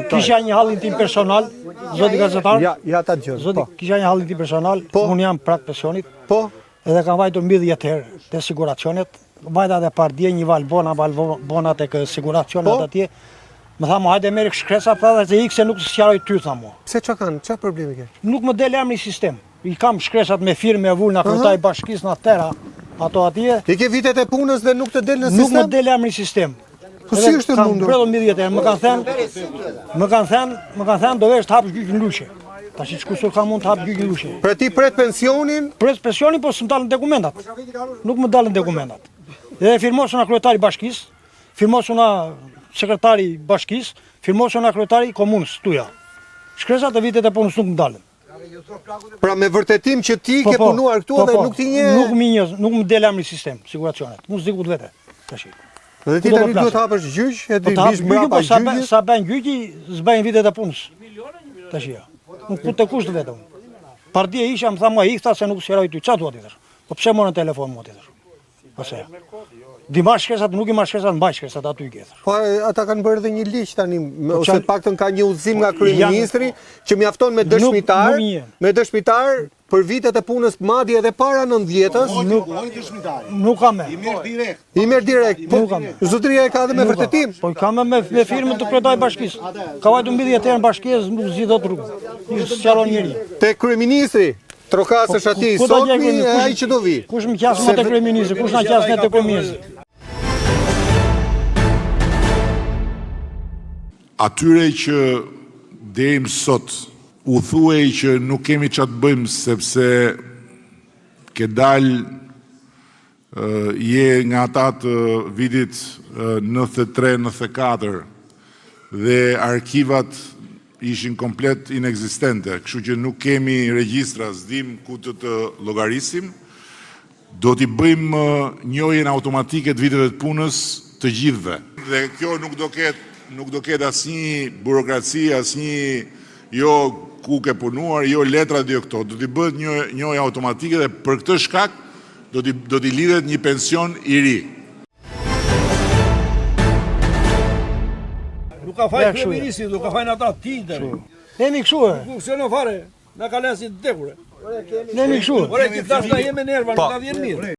Kisha një hallin tim personal, zoti gazetar. Ja ta dëgjoj. Zoti, kisha një hallin tim personal, unë jam prak pensionit. Po. Edhe kam vajtur mbi 10 herë te siguracionet. Vajta dhe pardje një valbona tek siguracionet atje. Më tha mu hajde merr shkresat tha se ik se nuk sqaroj ty tha mu. Pse çka kanë? Çfarë problemi ke? Nuk më del emri sistem. I kam shkresat me firmë e vulna kryetari bashkisë në Tera. Ato atje. I ke vitet e punës dhe nuk të del në sistem? Nuk më del emri sistem. Po si është e mundur? Kam mbi 10 herë, më kanë thënë do vesh të hapësh gjyqin Lushe. Tash çkusur ka mund të hap gjyqin Lushe. Pra ti pret pensionin? Pret pensionin, po s'm dalin dokumentat. Nuk më dalin dokumentat. Dhe firmosuna kryetari bashkisë, firmosuna sekretari bashkisë, firmosuna kryetari komunës tuja. Shkresat e vitet e punës nuk më dalin. Pra me vërtetim që ti ke punuar këtu dhe nuk ti një... Nuk më del emri sistem, siguracionet. Mu s'dikut vete. Tash. Dhe ti tani duhet hapësh gjyq, e ti bish mbrapa gjyqit. Sa bën gjyqi, s'bën vitet e punës. Tash. Nuk ku të kusht vetëm. Partia isha më tha mua ikta se nuk sqaroj ty. Çfarë duhet i thash? Po pse morën telefon mua ti thash? Po se. Di marr shkresat, nuk i marr shkresat, mbaj shkresat aty i getër. Po ata kanë bërë edhe një ligj tani, ose të paktën ka një udhëzim nga kryeministri që mjafton me dëshmitar për vitet e punës madje edhe para 90-s. Nuk kam. I merr direkt. Zotëria e ka edhe me vërtetim. Po kam me firmën të kryetarit bashkisë. Ka vajtur mbi 10 herë në bashkisë, nuk zgjidh dot rrugë. Ishte sqaron njëri. Te kryeministri trokasësh atij sotmi ai që do vi. Kush më qas më te kryeministri, kush na qas ne te kryeministri. Atyre që deri më sot u thuej që nuk kemi çfarë të bëjmë sepse ke dalë je nga ata të vitit 93-94 dhe arkivat ishin komplet inekzistente, kështu që nuk kemi regjistra, s'dim ku të llogarisim, do t'i bëjmë njohjen automatike të viteve të punës të gjithëve. Dhe kjo nuk do ketë asnjë burokraci, asnjë jo ku ke punuar, jo letra dhe jo këto. Do t'i bëhet njohje automatike dhe për këtë shkak do t'i lidhet një pension i ri. Nuk ka fajnë kryeministri, nuk ka fajnë ata ti deri. Nemi kështu e. Funksionon fare, na ka lënë si të dekur. Nemi kështu. Ore ti thash na jemi nerva, nuk ka vjen mirë.